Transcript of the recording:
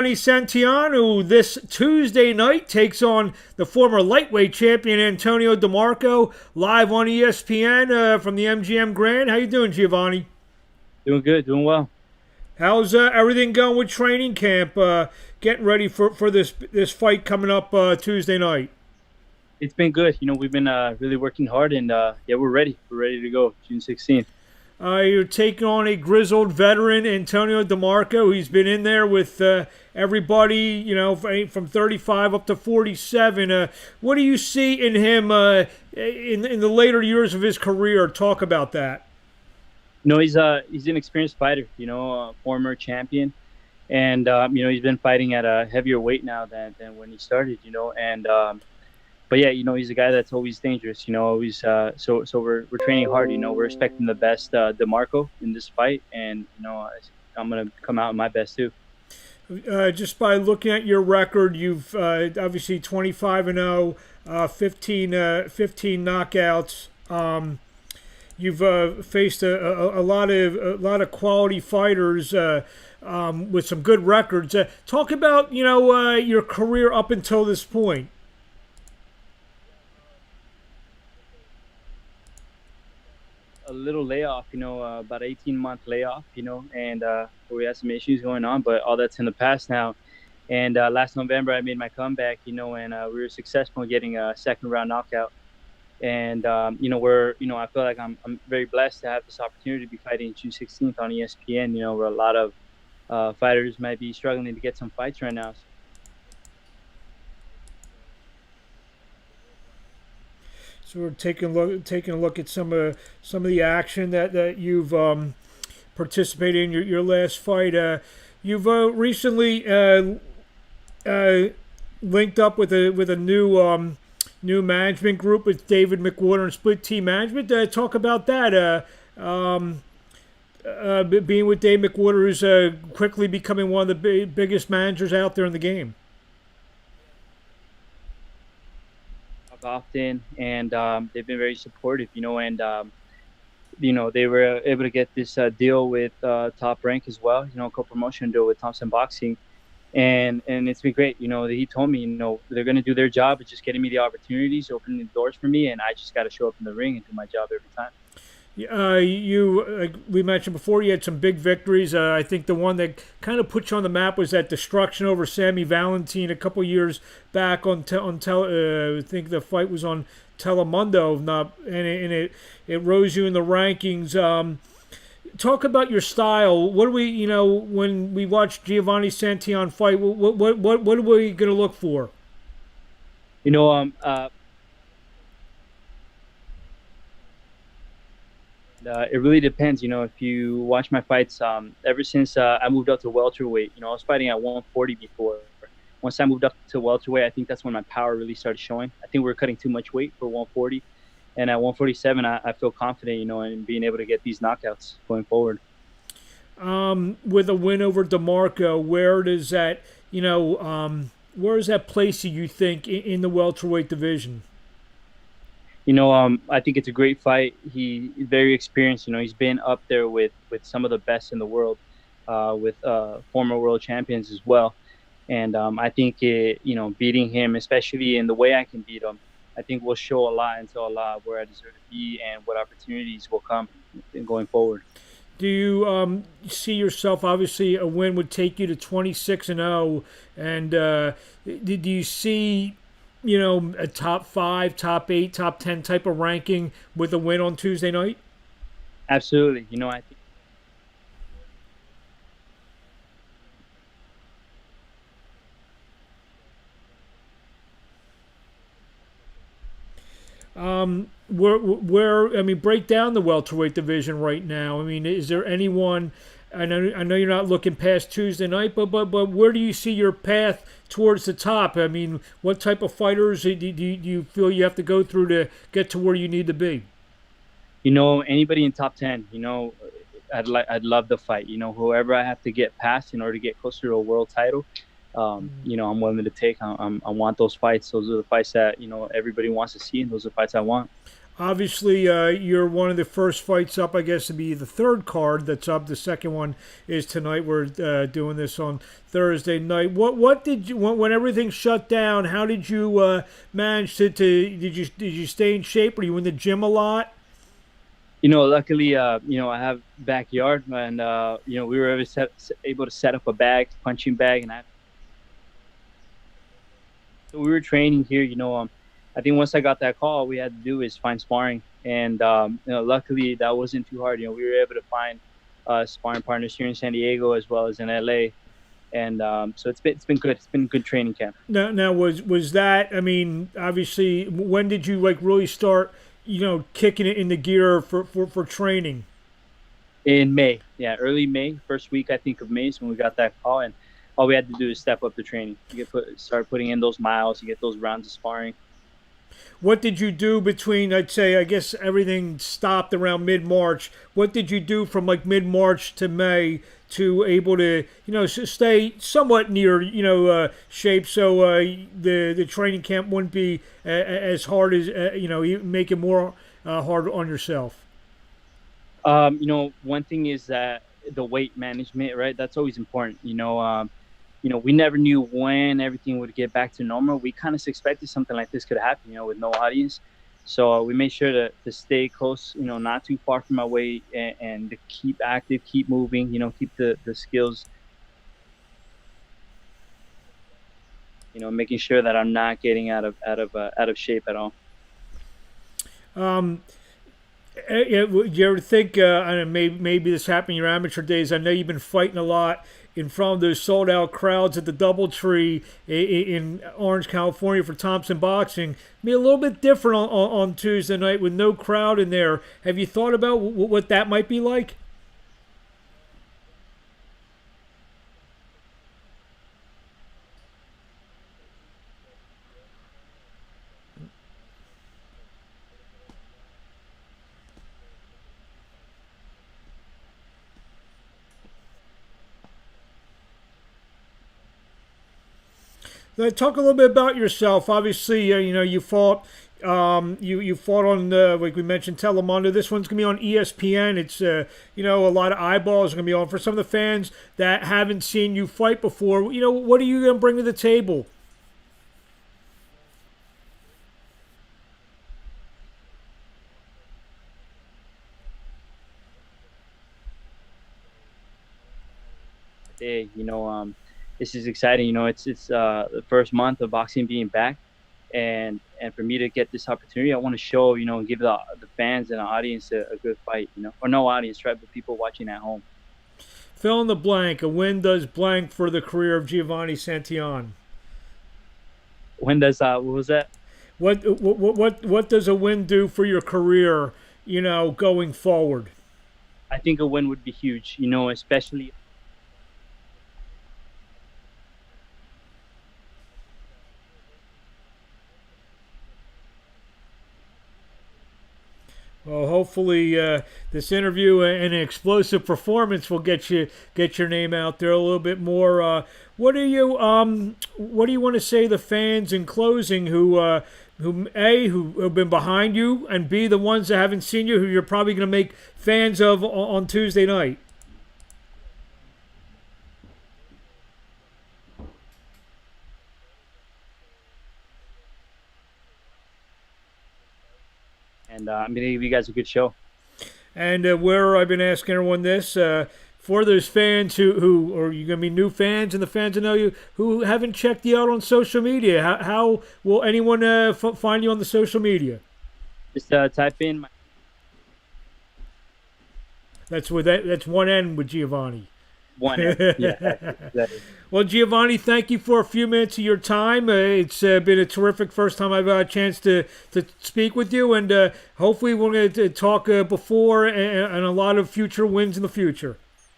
Giovani Santillan, who this Tuesday night takes on the former lightweight champion Antonio DeMarco, live on ESPN from the MGM Grand. How you doing, Giovanni? Doing good, doing well. How's everything going with training camp? Getting ready for this fight coming up Tuesday night. It's been good. We've been really working hard, and yeah, we're ready. We're ready to go. June 16th. You're taking on a grizzled veteran, Antonio DeMarco. He's been in there with everybody, from 35 up to 47. What do you see in him in the later years of his career? Talk about that. He's an experienced fighter. Former champion, and he's been fighting at a heavier weight now than when he started. And but yeah, he's a guy that's always dangerous. Always. So we're training hard. We're expecting the best DeMarco in this fight, and I'm gonna come out in my best too. Just by looking at your record, you've obviously 25-0, 15 knockouts. You've faced a lot of quality fighters with some good records. Talk about your career up until this point. A little layoff, about 18-month layoff, and we had some issues going on, but all that's in the past now. And last November, I made my comeback, and we were successful in getting a second round knockout. And I feel like I'm very blessed to have this opportunity to be fighting June 16th on ESPN. Where a lot of fighters might be struggling to get some fights right now. So we're taking a look at some of the action that you've participated in your last fight. You've recently linked up with a new management group with David McWater and Split Team Management. Talk about that. Being with Dave McWater, who's quickly becoming one of the biggest managers out there in the game. Often, and they've been very supportive, and they were able to get this deal with Top Rank as well, co-promotion deal with Thompson Boxing, and it's been great. He told me, they're going to do their job of just getting me the opportunities, opening the doors for me, and I just got to show up in the ring and do my job every time. Like we mentioned before, you had some big victories. I think the one that kind of put you on the map was that destruction over Sammy Valentin a couple years back on I think the fight was on Telemundo, and it rose you in the rankings. Talk about your style. What do we, when we watch Giovani Santillan fight, what are we going to look for? You know, um, uh, it really depends. If you watch my fights, ever since I moved up to welterweight, I was fighting at 140 before. Once I moved up to welterweight, I think that's when my power really started showing. I think we were cutting too much weight for 140, and at 147, I feel confident, in being able to get these knockouts going forward. With a win over DeMarco, where does that place you think in the welterweight division? I think it's a great fight. He's very experienced. He's been up there with some of the best in the world, with former world champions as well. And I think beating him, especially in the way I can beat him, I think will show a lot and tell a lot of where I deserve to be and what opportunities will come going forward. Do you see yourself? Obviously, a win would take you to 26-0, and do you see a top five, top eight, top 10 type of ranking with a win on Tuesday night? Absolutely. I think Where I mean, break down the welterweight division right now. I mean, is there anyone? I know you're not looking past Tuesday night, but where do you see your path towards the top? I mean, what type of fighters do you feel you have to go through to get to where you need to be? anybody in top 10. I'd love to fight. Whoever I have to get past in order to get closer to a world title. I'm willing to take. I want those fights. Those are the fights that everybody wants to see, and those are the fights I want. Obviously, you're one of the first fights up, I guess, to be the third card that's up. The second one is tonight. We're doing this on Thursday night. What did you when everything shut down? How did you manage to did you stay in shape? Were you in the gym a lot? Luckily, I have backyard, and we were able to set up a bag, punching bag, and so we were training here. I think once I got that call, all we had to do is find sparring, and luckily that wasn't too hard. We were able to find sparring partners here in San Diego as well as in LA, and so it's been good. It's been a good training camp. Now was that? I mean, obviously, when did you really start? Kicking it into gear for training. In May, yeah, early May, first week I think of May is when we got that call, and all we had to do is step up the training. Start putting in those miles, you get those rounds of sparring. What did you do between, I'd say, I guess everything stopped around mid-March. What did you do from mid-March to May to able to, stay somewhat near, shape so the training camp wouldn't be as hard as, make it more hard on yourself? One thing is that the weight management, right? That's always important. We never knew when everything would get back to normal. We kind of expected something like this could happen, with no audience. So we made sure to stay close, not too far from my weight, and to keep active, keep moving, keep the skills, making sure that I'm not getting out of shape at all. Do you ever think, I don't know, maybe this happened in your amateur days? I know you've been fighting a lot in front of those sold-out crowds at the DoubleTree in Orange, California for Thompson Boxing. Be a little bit different on Tuesday night with no crowd in there. Have you thought about what that might be like? Talk a little bit about yourself. Obviously, you fought. You fought on like we mentioned Telemundo. This one's gonna be on ESPN. It's a lot of eyeballs are gonna be on for some of the fans that haven't seen you fight before. What are you gonna bring to the table? Hey, this is exciting. It's the first month of boxing being back, and for me to get this opportunity, I want to show, give the fans and the audience a good fight, or no audience, right, but people watching at home. Fill in the blank. A win does blank for the career of Giovani Santillan. When does what was that? What does a win do for your career? Going forward. I think a win would be huge. Especially. Well, hopefully this interview and an explosive performance will get your name out there a little bit more. What do you want to say to the fans in closing who have been behind you, and B, the ones that haven't seen you, who you're probably going to make fans of on Tuesday night? And I'm going to give you guys a good show. And where I've been asking everyone this, for those fans who are you going to be new fans and the fans that know you who haven't checked you out on social media, how will anyone find you on the social media? Just type in. That's one N with Giovani. One N. Yeah. Exactly. Well, Giovani, thank you for a few minutes of your time. It's been a terrific first time I've had a chance to speak with you, and hopefully we're going to talk before and a lot of future wins in the future.